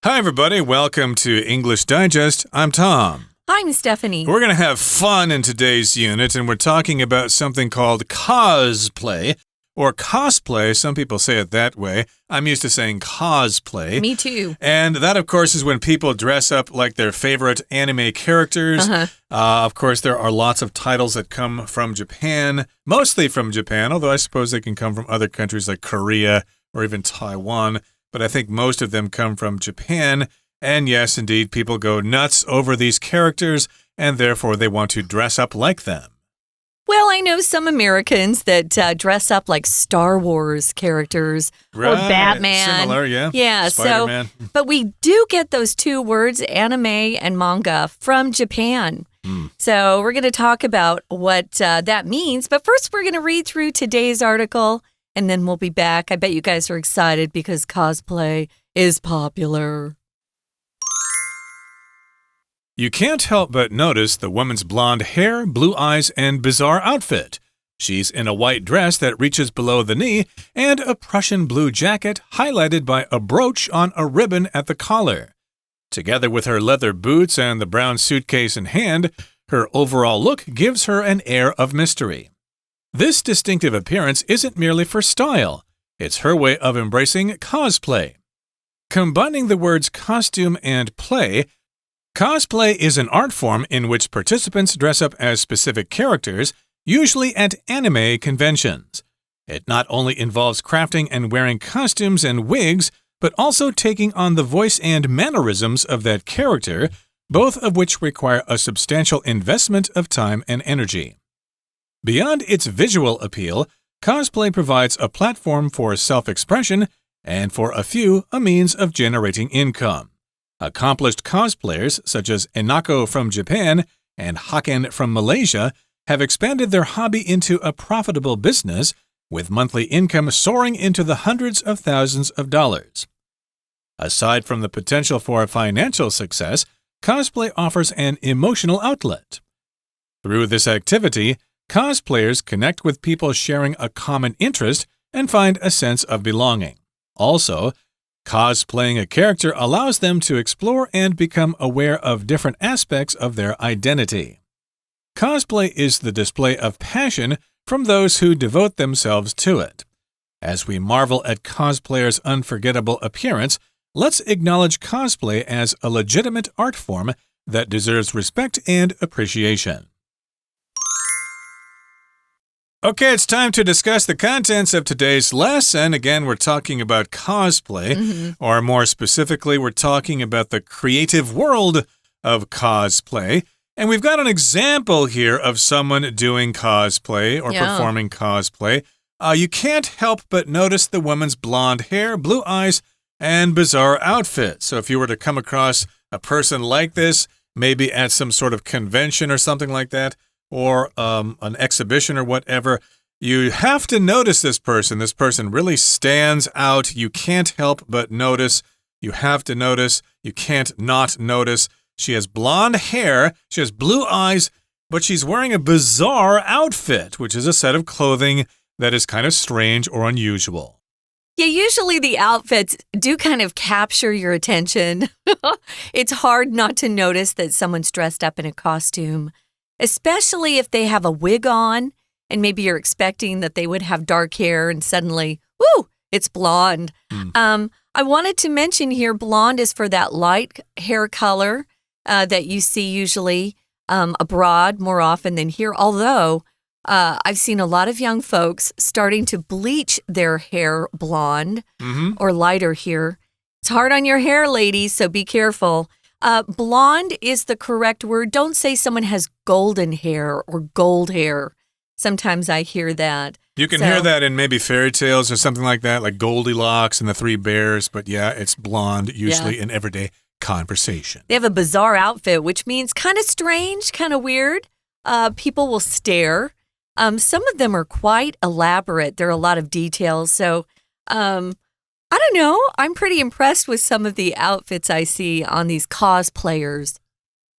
Hi, everybody. Welcome to English Digest. I'm Tom. I'm Stephanie. We're going to have fun in today's unit, and we're talking about something called cosplay, or cosplay. Some people say it that way. I'm used to saying cosplay. Me too. And that, of course, is when people dress up like their favorite anime characters. Of course, there are lots of titles that come from Japan, mostly from Japan, although I suppose they can come from other countries like Korea or even Taiwan. But I think most of them come from Japan. And yes, indeed, people go nuts over these characters, and therefore they want to dress up like them. Well, I know some Americans that dress up like Star Wars characters or Batman. Similar, yeah. Yeah, Spider-Man. But we do get those two words, anime and manga, from Japan. So we're going to talk about what that means. But first, we're going to read through today's article, and then we'll be back. I bet you guys are excited because cosplay is popular. You can't help but notice the woman's blonde hair, blue eyes, and bizarre outfit. She's in a white dress that reaches below the knee and a Prussian blue jacket highlighted by a brooch on a ribbon at the collar. Together with her leather boots and the brown suitcase in hand, her overall look gives her an air of mystery. This distinctive appearance isn't merely for style. It's her way of embracing cosplay. Combining the words costume and play, cosplay is an art form in which participants dress up as specific characters, usually at anime conventions. It not only involves crafting and wearing costumes and wigs, but also taking on the voice and mannerisms of that character, both of which require a substantial investment of time and energy. Beyond its visual appeal, cosplay provides a platform for self-expression and, for a few, a means of generating income. Accomplished cosplayers such as Enako from Japan and Haken from Malaysia have expanded their hobby into a profitable business, with monthly income soaring into the hundreds of thousands of dollars. Aside from the potential for financial success, cosplay offers an emotional outlet. Through this activity, cosplayers connect with people sharing a common interest and find a sense of belonging. Also, cosplaying a character allows them to explore and become aware of different aspects of their identity. Cosplay is the display of passion from those who devote themselves to it. As we marvel at cosplayers' unforgettable appearance, let's acknowledge cosplay as a legitimate art form that deserves respect and appreciation. Okay, it's time to discuss the contents of today's lesson. Again, we're talking about cosplay, or more specifically, we're talking about the creative world of cosplay. And we've got an example here of someone doing cosplay or performing cosplay. You can't help but notice the woman's blonde hair, blue eyes, and bizarre outfit. So if you were to come across a person like this, maybe at some sort of convention or something like that, or an exhibition or whatever, you have to notice this person. This person really stands out. You can't help but notice. You have to notice. You can't not notice. She has blonde hair. She has blue eyes, but she's wearing a bizarre outfit, which is a set of clothing that is kind of strange or unusual. Yeah, usually the outfits do kind of capture your attention. It's hard not to notice that someone's dressed up in a costume, especially if they have a wig on and maybe you're expecting that they would have dark hair and suddenly, whoo, it's blonde. I wanted to mention here, blonde is for that light hair color that you see usually abroad more often than here, although I've seen a lot of young folks starting to bleach their hair blonde or lighter here. It's hard on your hair, ladies, so be careful. Blonde is the correct word. Don't say someone has golden hair or gold hair. Sometimes I hear that. You can hear that in maybe fairy tales or something like that, like Goldilocks and the Three Bears. But yeah, it's blonde usually in everyday conversation. They have a bizarre outfit, which means kind of strange, kind of weird. People will stare. Some of them are quite elaborate. There are a lot of details. So, I don't know. I'm pretty impressed with some of the outfits I see on these cosplayers.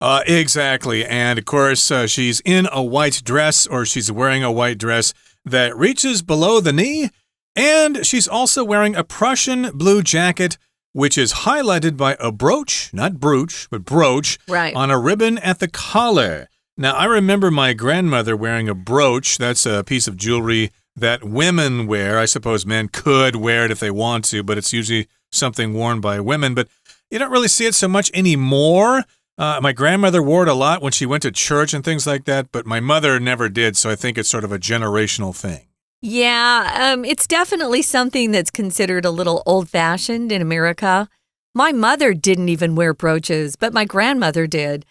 Exactly. And of course, she's in a white dress, or she's wearing a white dress that reaches below the knee. And she's also wearing a Prussian blue jacket which is highlighted by a brooch, not brooch, but brooch, right, on a ribbon at the collar. Now, I remember my grandmother wearing a brooch. That's a piece of jewelry that women wear. I suppose men could wear it if they want to, but it's usually something worn by women. But you don't really see it so much anymore. My grandmother wore it a lot when she went to church and things like that, but my mother never did, so I think it's sort of a generational thing. Yeah, it's definitely something that's considered a little old-fashioned in America. My mother didn't even wear brooches, but my grandmother did.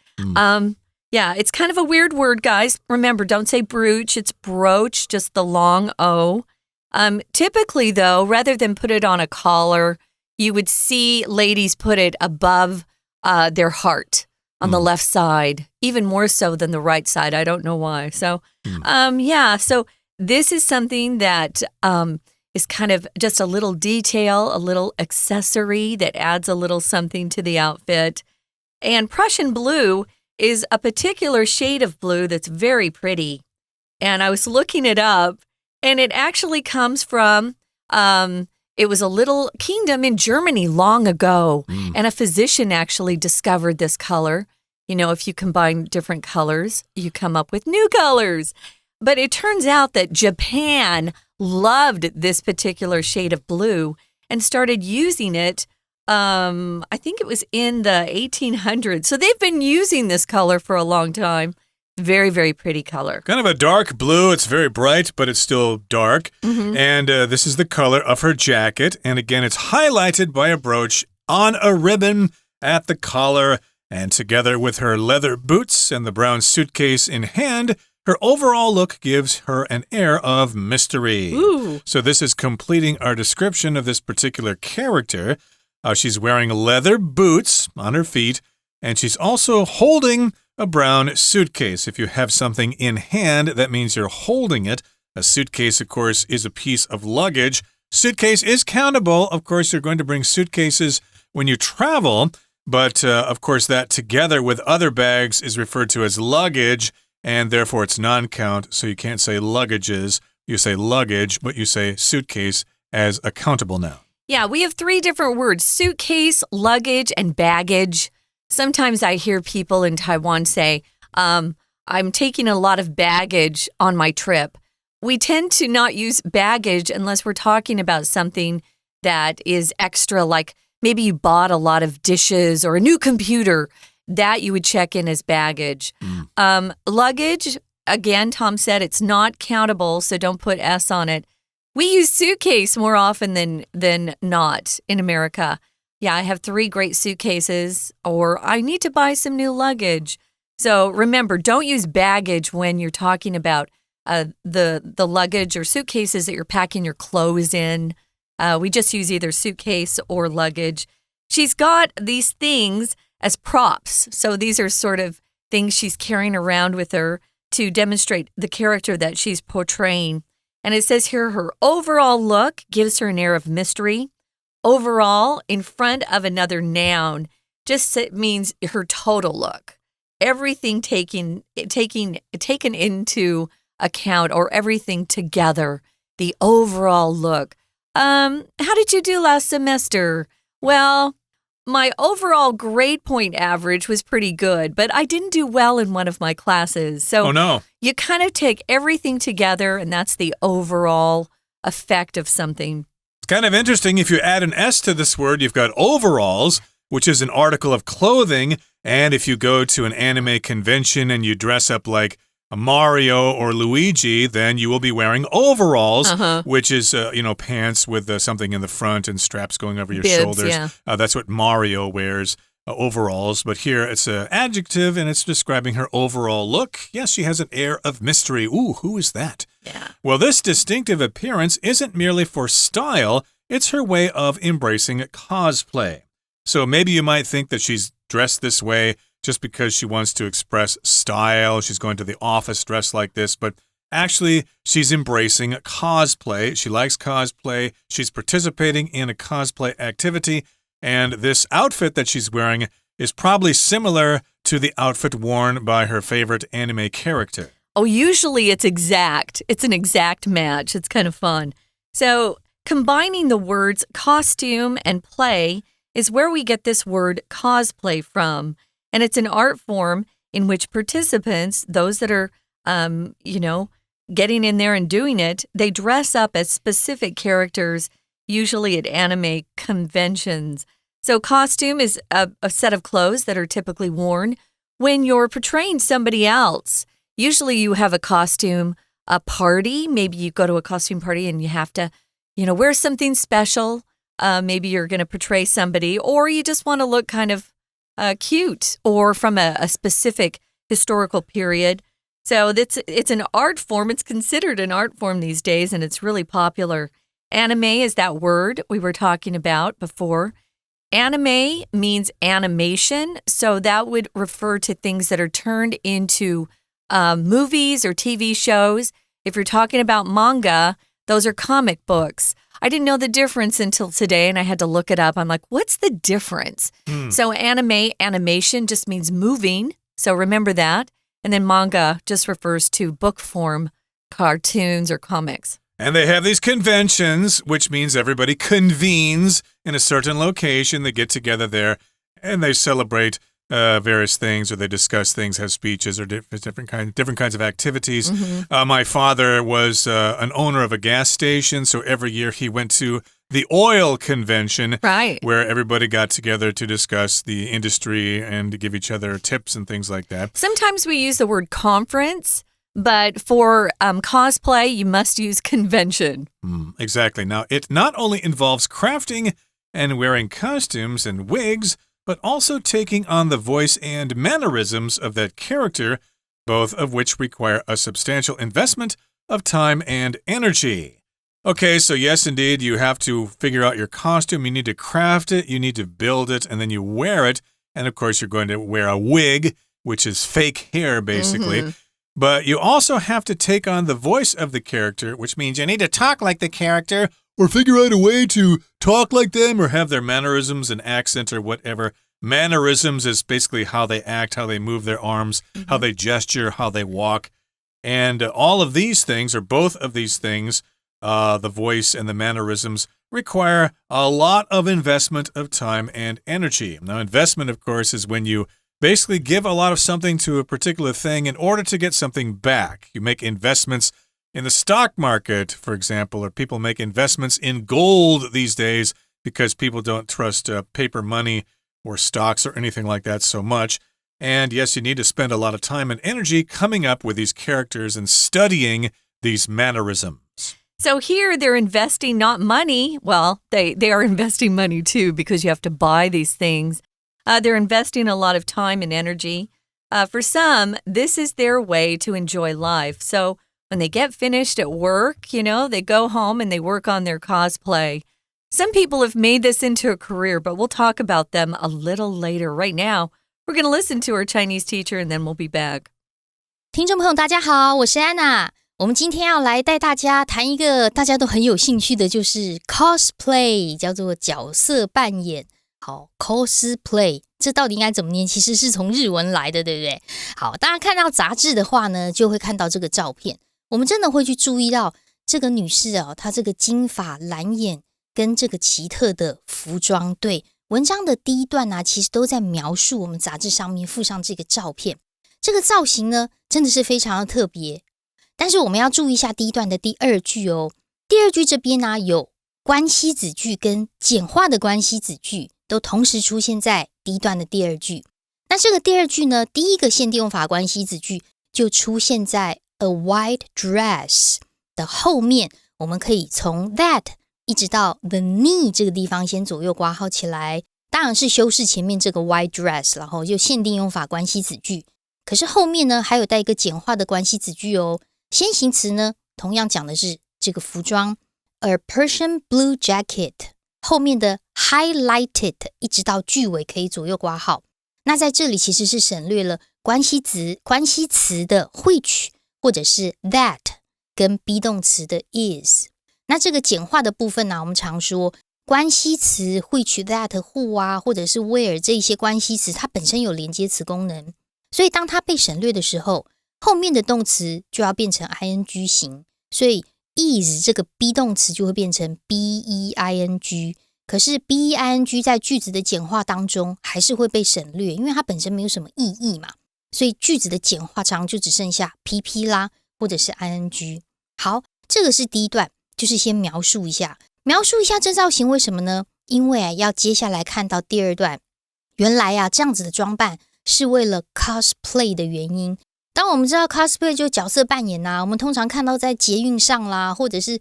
Yeah, it's kind of a weird word, guys. Remember, don't say brooch. It's brooch, just the long O. Typically, though, rather than put it on a collar, you would see ladies put it above their heart on the left side, even more so than the right side. I don't know why. So, so this is something that is kind of just a little detail, a little accessory that adds a little something to the outfit. And Prussian blue is a particular shade of blue that's very pretty. And I was looking it up, and it actually comes from, it was a little kingdom in Germany long ago, and a physician actually discovered this color. You know, if you combine different colors, you come up with new colors. But it turns out that Japan loved this particular shade of blue and started using it. I think it was in the 1800s. So they've been using this color for a long time. Very, very pretty color. Kind of a dark blue. It's very bright, but it's still dark. And this is the color of her jacket. And again, it's highlighted by a brooch on a ribbon at the collar. And together with her leather boots and the brown suitcase in hand, her overall look gives her an air of mystery. Ooh. So this is completing our description of this particular character. She's wearing leather boots on her feet, and she's also holding a brown suitcase. If you have something in hand, that means you're holding it. A suitcase, of course, is a piece of luggage. Suitcase is countable. Of course, you're going to bring suitcases when you travel, but of course, that together with other bags is referred to as luggage, and therefore it's non-count, so you can't say luggages. You say luggage, but you say suitcase as a countable noun. Yeah, we have 3 different words: suitcase, luggage, and baggage. Sometimes I hear people in Taiwan say, I'm taking a lot of baggage on my trip. We tend to not use baggage unless we're talking about something that is extra, like maybe you bought a lot of dishes or a new computer. That you would check in as baggage. Luggage, again, Tom said it's not countable, so don't put S on it. We use suitcase more often than not in America. Yeah, I have 3 great suitcases, or I need to buy some new luggage. So remember, don't use baggage when you're talking about the luggage or suitcases that you're packing your clothes in. We just use either suitcase or luggage. She's got these things as props. So these are sort of things she's carrying around with her to demonstrate the character that she's portraying. And it says here her overall look gives her an air of mystery. Overall, in front of another noun, just means her total look. Everything taken into account, or everything together, the overall look. How did you do last semester? Well, my overall grade point average was pretty good, but I didn't do well in one of my classes. So you kind of take everything together, and that's the overall effect of something. It's kind of interesting. If you add an S to this word, you've got overalls, which is an article of clothing. And if you go to an anime convention and you dress up like Mario or Luigi, then you will be wearing overalls, which is, pants with something in the front and straps going over your shoulders. Yeah. That's what Mario wears, overalls. But here it's an adjective, and it's describing her overall look. Yes, she has an air of mystery. Ooh, who is that? Yeah. Well, this distinctive appearance isn't merely for style. It's her way of embracing cosplay. So maybe you might think that she's dressed this way just because she wants to express style. She's going to the office dressed like this, but actually she's embracing cosplay. She likes cosplay. She's participating in a cosplay activity, and this outfit that she's wearing is probably similar to the outfit worn by her favorite anime character. Oh, usually it's exact. It's an exact match. It's kind of fun. So combining the words costume and play is where we get this word cosplay from. And it's an art form in which participants, those that are, getting in there and doing it, they dress up as specific characters, usually at anime conventions. So costume is a set of clothes that are typically worn when you're portraying somebody else. Usually you have a costume, a party. Maybe you go to a costume party and you have to, wear something special. Maybe you're going to portray somebody, or you just want to look kind of cute or from a specific historical period. So it's an art form. It's considered an art form these days, and it's really popular. Anime is that word we were talking about before. Anime means animation, so that would refer to things that are turned into movies or TV shows. If you're talking about manga, those are comic books. I didn't know the difference until today, and I had to look it up. I'm like, what's the difference? So animation just means moving, so remember that. And then manga just refers to book form, cartoons, or comics. And they have these conventions, which means everybody convenes in a certain location. They get together there, and they celebrate various things, or they discuss things, have speeches, or different kinds of activities. My father was an owner of a gas station, so every year he went to the oil convention, right, where everybody got together to discuss the industry and to give each other tips and things like that. Sometimes we use the word conference, but for cosplay, you must use convention. Exactly. Now, it not only involves crafting and wearing costumes and wigs, but also taking on the voice and mannerisms of that character, both of which require a substantial investment of time and energy. Okay, so yes, indeed, you have to figure out your costume. You need to craft it, you need to build it, and then you wear it. And of course, you're going to wear a wig, which is fake hair, basically. But you also have to take on the voice of the character, which means you need to talk like the character or figure out a way to talk like them or have their mannerisms and accent or whatever. Mannerisms is basically how they act, how they move their arms, how they gesture, how they walk. And all of these things, or both of these things, the voice and the mannerisms, require a lot of investment of time and energy. Now, investment, of course, is when you basically give a lot of something to a particular thing in order to get something back. You make investments in the stock market, for example, or people make investments in gold these days because people don't trust paper money or stocks or anything like that so much. And yes, you need to spend a lot of time and energy coming up with these characters and studying these mannerisms. So here they're investing not money. Well, they are investing money too because you have to buy these things. They're investing a lot of time and energy. For some, this is their way to enjoy life. So when they get finished at work, they go home and they work on their cosplay. Some people have made this into a career, but we'll talk about them a little later. Right now, we're going to listen to our Chinese teacher and then we'll be back. 听众朋友大家好，我是安娜。我们今天要来带大家谈一个大家都很有兴趣的，就是 cosplay， 叫做角色扮演。好 ，cosplay 这到底应该怎么念？其实是从日文来的，对不对？好，大家看到杂志的话呢，就会看到这个照片。我们真的会去注意到这个女士啊，她这个金发蓝眼跟这个奇特的服装。对，文章的第一段啊，其实都在描述我们杂志上面附上这个照片。这个造型呢，真的是非常的特别。但是我们要注意一下第一段的第二句哦。第二句这边呢，有关系子句跟简化的关系子句都同时出现在第一段的第二句。那这个第二句呢，第一个限定用法关系子句就出现在 a white dress 的后面。我们可以从 that 一直到 the knee 这个地方先左右括号起来，当然是修饰前面这个 white dress， 然后就限定用法关系子句。可是后面呢，还有带一个简化的关系子句哦。先行词呢，同样讲的是这个服装 a Persian blue jacket， 后面的 highlighted 一直到句尾可以左右括号。那在这里其实是省略了关系词的 which 或者是 that 跟 be 动词的 is。那这个简化的部分呢，我们常说关系词 which that who 啊，或者是 where 这一些关系词，它本身有连接词功能，所以当它被省略的时候，后面的动词就要变成 ing 型，所以 is 这个 be 动词就会变成 being，可是 be-ing 在句子的简化当中还是会被省略，因为它本身没有什么意义嘛，所以句子的简化常就只剩下 pp 啦，或者是 ing。 好，这个是第一段，就是先描述一下这造型。为什么呢？因为要接下来看到第二段，原来这样子的装扮是为了 cosplay 的原因。当我们知道 cosplay 就角色扮演我们通常看到在捷运上啦，或者是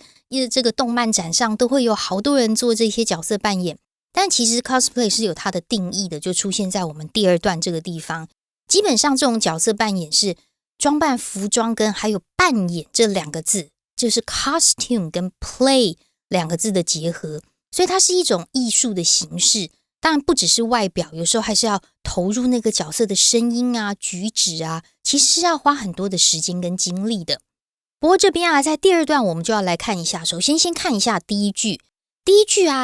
这个动漫展上，都会有好多人做这些角色扮演。但其实 cosplay 是有它的定义的，就出现在我们第二段这个地方。基本上这种角色扮演是装扮服装跟还有扮演这两个字，就是 costume 跟 play 两个字的结合，所以它是一种艺术的形式。当然不只是外表，有时候还是要投入那个角色的声音举止其实是要花很多的时间跟精力的。不过这边在第二段我们就要来看一下，首先先看一下第一句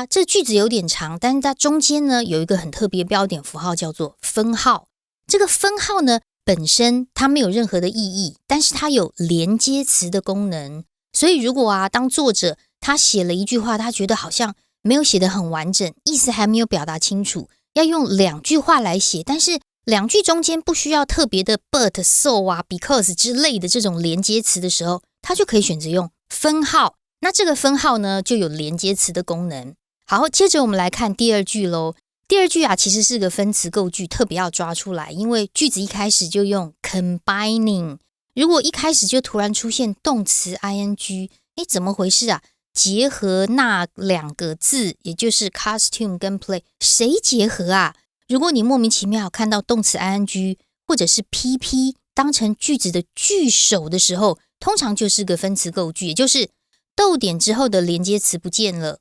这句子有点长，但是它中间呢有一个很特别标点符号叫做分号。这个分号呢本身它没有任何的意义，但是它有连接词的功能。所以如果当作者他写了一句话，他觉得好像没有写得很完整，意思还没有表达清楚，要用两句话来写，但是两句中间不需要特别的 but、so、because 之类的这种连接词的时候，他就可以选择用分号。那这个分号呢就有连接词的功能。好，接着我们来看第二句咯。第二句其实是个分词构句，特别要抓出来，因为句子一开始就用 combining。 如果一开始就突然出现动词 ing， 怎么回事结合那两个字，也就是 costume 跟 play， 谁结合如果你莫名其妙看到动词 ing 或者是 pp 当成句子的句首的时候，通常就是个分词构句，也就是逗点之后的连接词不见了，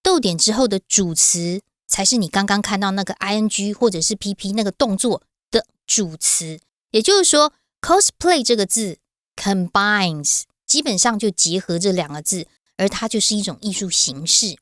逗点之后的主词才是你刚刚看到那个 ing 或者是 pp 那个动作的主词。也就是说 cosplay 这个字 combines 基本上就结合这两个字，而它就是一种艺术形式。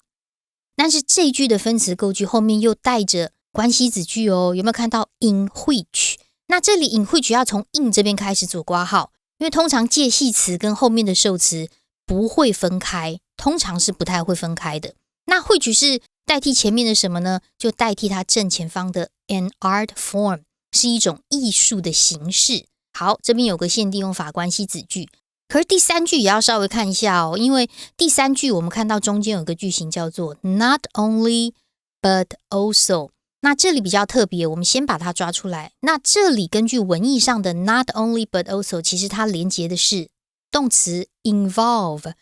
但是这一句的分词构句后面又带着关系子句有没有看到 in which？ 那这里 in which 要从 in 这边开始做括号，因为通常介系词跟后面的受词不会分开，通常是不太会分开的。那 which 是代替前面的什么呢？就代替它正前方的 an art form， 是一种艺术的形式。好，这边有个限定用法关系子句。可是第三句也要稍微看一下因为第三句我们看到中间有个句型叫做 not only but also。 那这里比较特别，我们先把它抓出来。那这里根据文意上的 not only but also， 其实它连结的是动词 involve，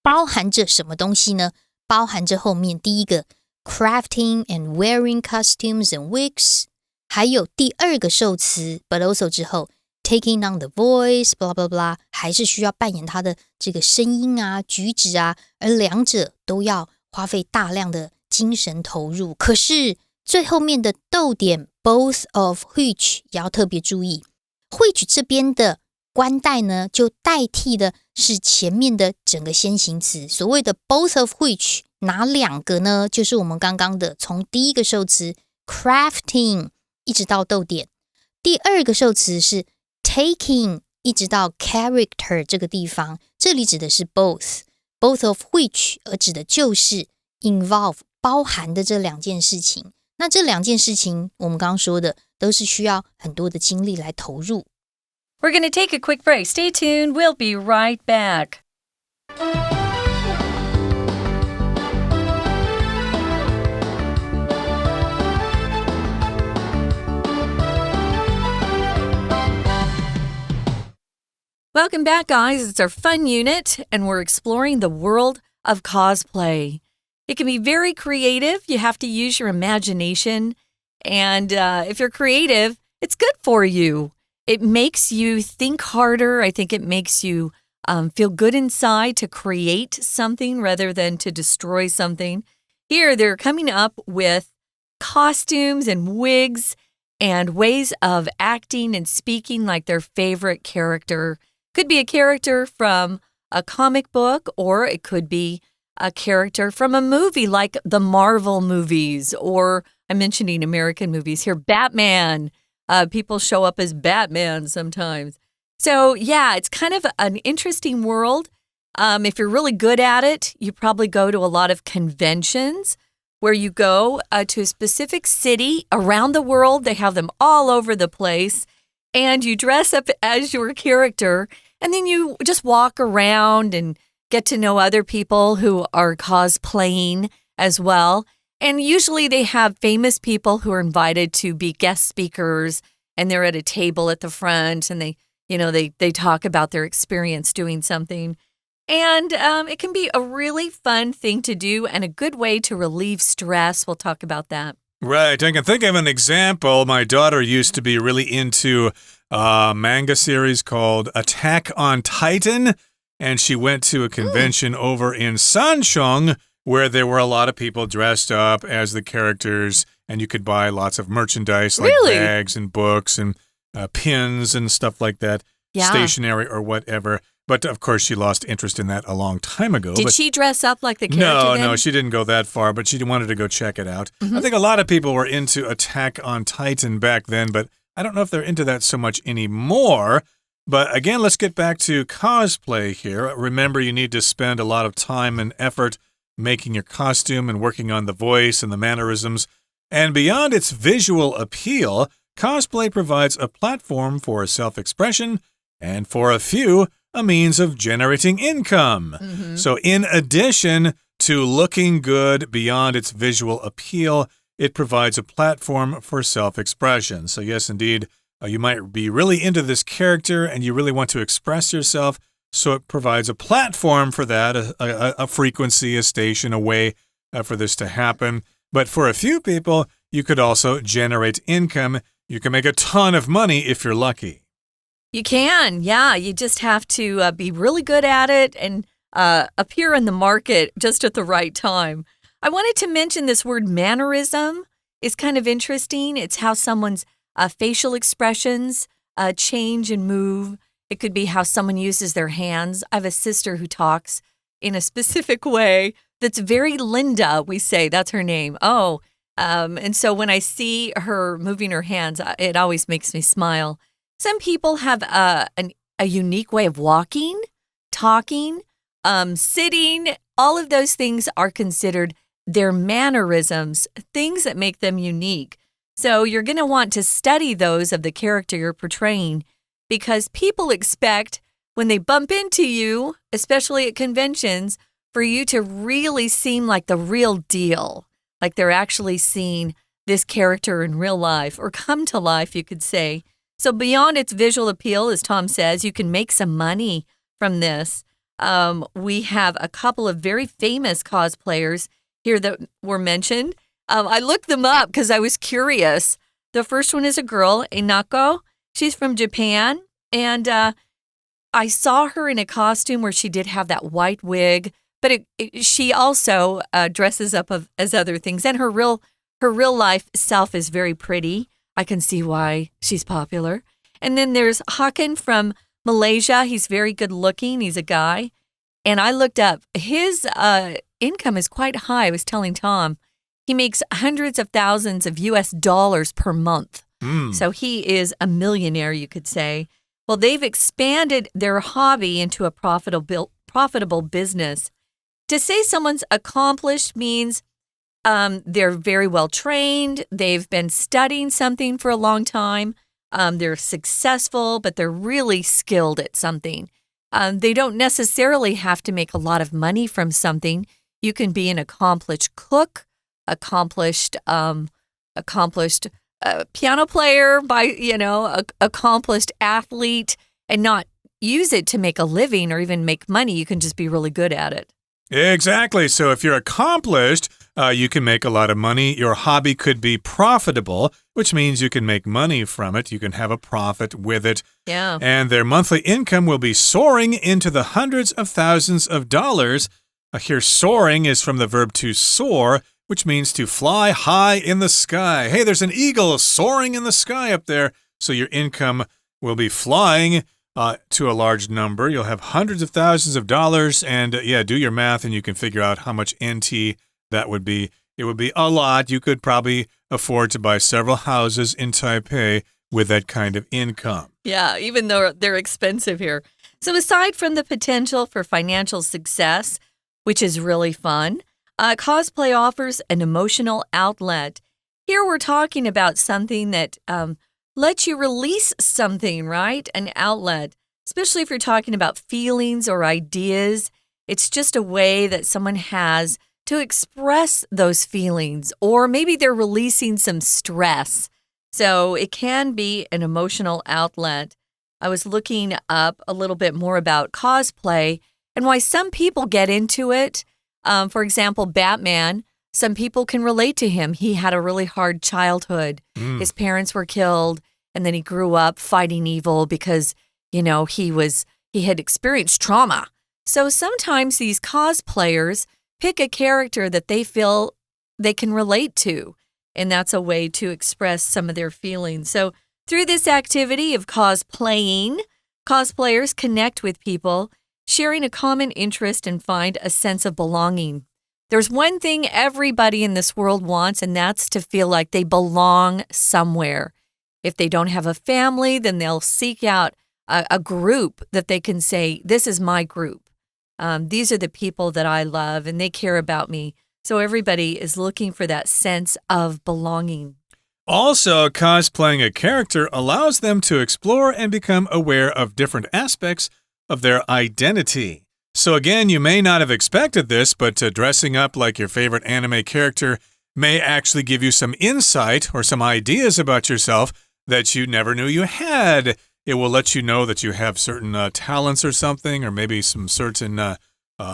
包含着什么东西呢？包含着后面第一个 crafting and wearing costumes and wigs， 还有第二个受词 but also 之后taking on the voice blah blah blah， 还是需要扮演他的这个声音举止而两者都要花费大量的精神投入。可是最后面的逗点 both of which 也要特别注意， which 这边的关代呢就代替的是前面的整个先行词。所谓的 both of which 哪两个呢？就是我们刚刚的从第一个受词 crafting 一直到逗点，第二个受词是taking 一直到 character 这个地方，这里指的是 both of which， 而指的就是 involve 包含的这两件事情。那这两件事情我们刚刚说的都是需要很多的精力来投入。 We're going to take a quick break. Stay tuned. We'll be right back. Welcome back, guys. It's our fun unit, and we're exploring the world of cosplay. It can be very creative. You have to use your imagination. And if you're creative, it's good for you. It makes you think harder. I think it makes you feel good inside to create something rather than to destroy something. Here, they're coming up with costumes and wigs and ways of acting and speaking like their favorite character. Could be a character from a comic book, or it could be a character from a movie like the Marvel movies, or I'm mentioning American movies here, Batman. People show up as Batman sometimes. So yeah, it's kind of an interesting world. If you're really good at it, you probably go to a lot of conventions where you go to a specific city around the world. They have them all over the place. And you dress up as your character, and then you just walk around and get to know other people who are cosplaying as well. And usually they have famous people who are invited to be guest speakers, and they're at a table at the front, and they talk about their experience doing something. And it can be a really fun thing to do and a good way to relieve stress. We'll talk about that. Right. I can think of an example. My daughter used to be really into a manga series called Attack on Titan, and she went to a convention over in Sanchong where there were a lot of people dressed up as the characters, and you could buy lots of merchandise like bags and books and pins and stuff like that, stationery or whatever. But, of course, she lost interest in that a long time ago. Did she dress up like the character No, she didn't go that far, but she wanted to go check it out. I think a lot of people were into Attack on Titan back then, but I don't know if they're into that so much anymore. But, again, let's get back to cosplay here. Remember, you need to spend a lot of time and effort making your costume and working on the voice and the mannerisms. And beyond its visual appeal, cosplay provides a platform for self-expression and, for a few, a means of generating income. So in addition to looking good beyond its visual appeal, it provides a platform for self-expression. So yes, indeed, you might be really into this character and you really want to express yourself. So it provides a platform for that, a frequency, a station, a way for this to happen. But for a few people, you could also generate income. You can make a ton of money if you're lucky. You can, yeah. You just have to be really good at it and appear in the market just at the right time. I wanted to mention this word mannerism is kind of interesting. It's how someone's facial expressions change and move. It could be how someone uses their hands. I have a sister who talks in a specific way that's very Linda, we say. That's her name. And so when I see her moving her hands, it always makes me smile. Some people have a unique way of walking, talking, sitting. All of those things are considered their mannerisms, things that make them unique. So you're going to want to study those of the character you're portraying because people expect when they bump into you, especially at conventions, for you to really seem like the real deal, like they're actually seeing this character in real life or come to life, you could say. So beyond its visual appeal, as Tom says, you can make some money from this. We have a couple of very famous cosplayers here that were mentioned. I looked them up because I was curious. The first one is a girl, Einako. She's from Japan. And I saw her in a costume where she did have that white wig, but she also dresses up as other things. And her real life self is very pretty. I can see why she's popular. And then there's Hakan from Malaysia. He's very good looking. He's a guy. And I looked up. His income is quite high. I was telling Tom. He makes hundreds of thousands of US dollars per month. So he is a millionaire, you could say. Well, they've expanded their hobby into a profitable business. To say someone's accomplished means they're very well trained. They've been studying something for a long time. They're successful, but they're really skilled at something. They don't necessarily have to make a lot of money from something. You can be an accomplished cook, accomplished piano player, accomplished athlete, and not use it to make a living or even make money. You can just be really good at it. Exactly. So if you're accomplished, you can make a lot of money. Your hobby could be profitable, which means you can make money from it. You can have a profit with it. Yeah. And their monthly income will be soaring into the hundreds of thousands of dollars. Here, soaring is from the verb to soar, which means to fly high in the sky. Hey, there's an eagle soaring in the sky up there. So your income will be flying to a large number. You'll have hundreds of thousands of dollars. And do your math and you can figure out how much NT that would be. It would be a lot. You could probably afford to buy several houses in Taipei with that kind of income. Yeah, even though they're expensive here. So aside from the potential for financial success, which is really fun, Cosplay offers an emotional outlet. Here we're talking about something that lets you release something, right? An outlet, especially if you're talking about feelings or ideas. It's just a way that someone has to express those feelings, or maybe they're releasing some stress. So it can be an emotional outlet. I was looking up a little bit more about cosplay and why some people get into it. For example, Batman, some people can relate to him. He had a really hard childhood. His parents were killed, and then he grew up fighting evil because, he had experienced trauma. So sometimes these cosplayers pick a character that they feel they can relate to, and that's a way to express some of their feelings. So through this activity of cosplaying, cosplayers connect with people, sharing a common interest and find a sense of belonging. There's one thing everybody in this world wants, and that's to feel like they belong somewhere. If they don't have a family, then they'll seek out a group that they can say, this is my group. These are the people that I love, and they care about me. So everybody is looking for that sense of belonging. Also, cosplaying a character allows them to explore and become aware of different aspects of their identity. So again, you may not have expected this, but dressing up like your favorite anime character may actually give you some insight or some ideas about yourself that you never knew you had. It will let you know that you have certain talents or something, or maybe some certain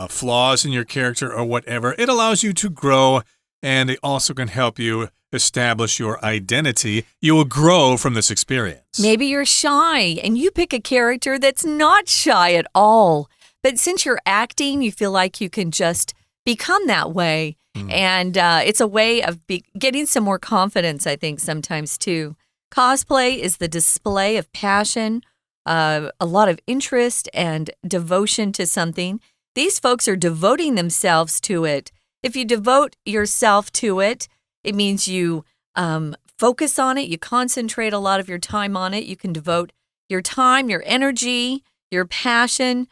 flaws in your character or whatever. It allows you to grow, and it also can help you establish your identity. You will grow from this experience. Maybe you're shy, and you pick a character that's not shy at all. But since you're acting, you feel like you can just become that way. And it's a way of getting some more confidence, I think, sometimes too. Cosplay is the display of passion, a lot of interest and devotion to something. These folks are devoting themselves to it. If you devote yourself to it, it means you focus on it, you concentrate a lot of your time on it. You can devote your time, your energy, your passion,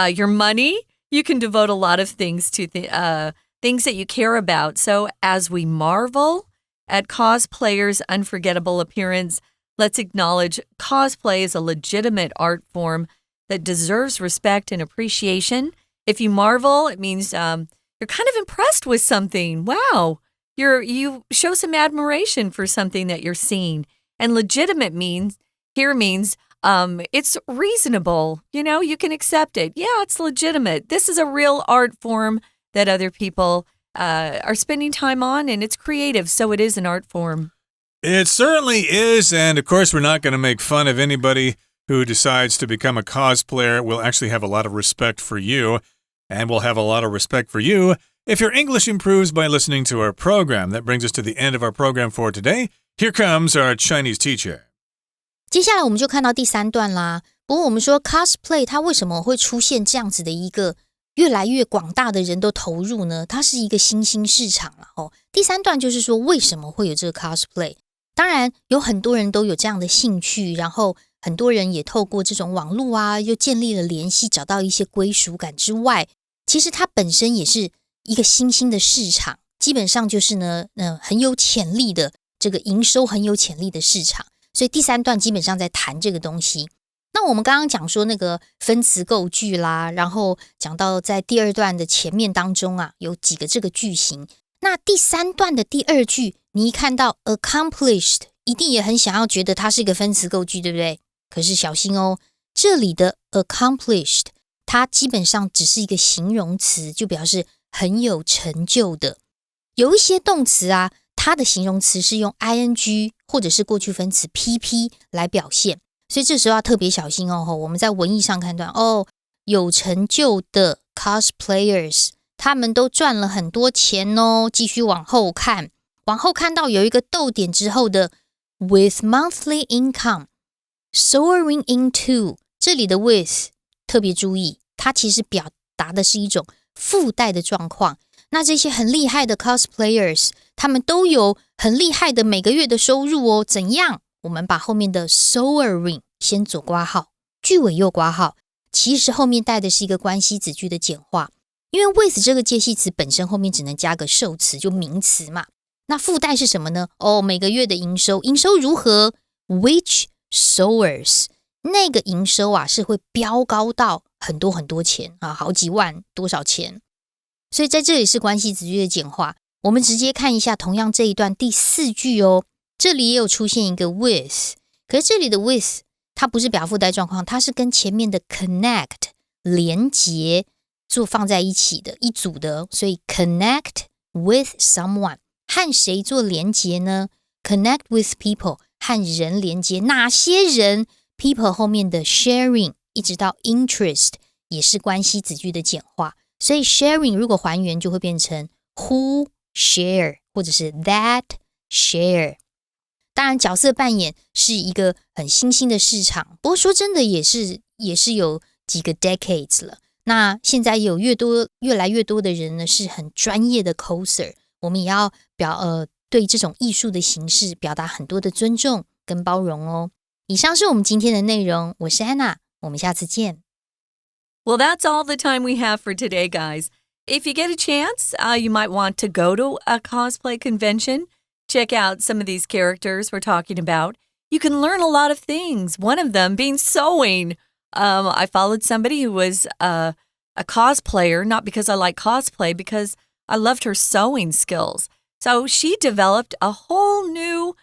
your money. You can devote a lot of things to things that you care about. So as we marvel at cosplayers' unforgettable appearance, let's acknowledge cosplay is a legitimate art form that deserves respect and appreciation. If you marvel, it means you're kind of impressed with something. Wow, you show some admiration for something that you're seeing. And legitimate means it's reasonable. You can accept it. Yeah, it's legitimate. This is a real art form that other people are spending time on, and it's creative, so it is an art form. It certainly is, and of course we're not going to make fun of anybody who decides to become a cosplayer. We'll actually have a lot of respect for you, and we'll have a lot of respect for you if your English improves by listening to our program. That brings us to the end of our program for today. Here comes our Chinese teacher. 接下来我们就看到第3段啦。不过我们说 cosplay 它为什么会出现这样子的一个越来越广大的人都投入呢？它是一个新兴市场啦。第3段就是说为什么会有这个 cosplay。当然有很多人都有这样的兴趣，然后很多人也透过这种网络啊，又建立了联系，找到一些归属感之外，其实它本身也是一个新兴的市场，基本上就是呢，很有潜力的这个营收很有潜力的市场。所以第3段基本上在谈这个东西。那我们刚刚讲说那个分词构句啦，然后讲到在第2段的前面当中啊，有几个这个句型。那第3段的第2句，你一看到 accomplished， 一定也很想要觉得它是一个分词构句，对不对？可是小心哦，这里的 accomplished， 它基本上只是一个形容词，就表示很有成就的。有一些动词啊，它的形容词是用 ing 或者是过去分词 pp 来表现，所以这时候要特别小心哦。我们在文意上看到有成就的 cosplayers， 他们都赚了很多钱哦。继续往后看到有一个逗点之后的 with monthly income soaring into， 这里的 with 特别注意，它其实表达的是一种附带的状况。那这些很厉害的 cosplayers， 他们都有很厉害的每个月的收入哦。怎样？我们把后面的 soaring 先左括号，句尾右括号，其实后面带的是一个关系子句的简化。因为 with 这个介系词本身后面只能加个受词，就名词嘛。那附带是什么呢？每个月的营收如何 ？Which soars？ 那个营收啊是会飙高到很多很多钱啊，好几万多少钱？所以在这里是关系子句的简化。我们直接看一下同样这一段第4句哦，这里也有出现一个 with， 可是这里的 with 它不是表附带状况，它是跟前面的 connect 连结做放在一起的一组的，所以 connect with someone 和谁做连结呢？ connect with people 和人连结，哪些人？ people 后面的 sharing 一直到 interest 也是关系子句的简化，所以 sharing 如果还原就会变成 who share 或者是 that share。 当然角色扮演是一个很新兴的市场，不过说真的也是有几个 decades 了。那现在有越来越多的人呢是很专业的 coser， 我们也要对这种艺术的形式表达很多的尊重跟包容哦。以上是我们今天的内容，我是安娜，我们下次见。 Well, that's all the time we have for today, guys. If you get a chance, you might want to go to a cosplay convention, check out some of these characters we're talking about. You can learn a lot of things, one of them being sewing. I followed somebody who was a cosplayer, not because I like cosplay, because I loved her sewing skills. So she developed a whole new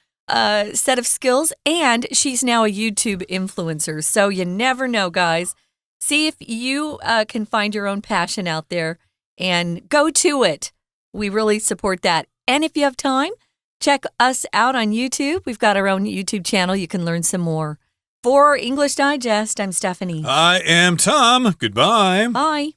set of skills, and she's now a YouTube influencer. So you never know, guys. See if you can find your own passion out there and go to it. We really support that. And if you have time, check us out on YouTube. We've got our own YouTube channel. You can learn some more. For English Digest, I'm Stephanie. I am Tom. Goodbye. Bye.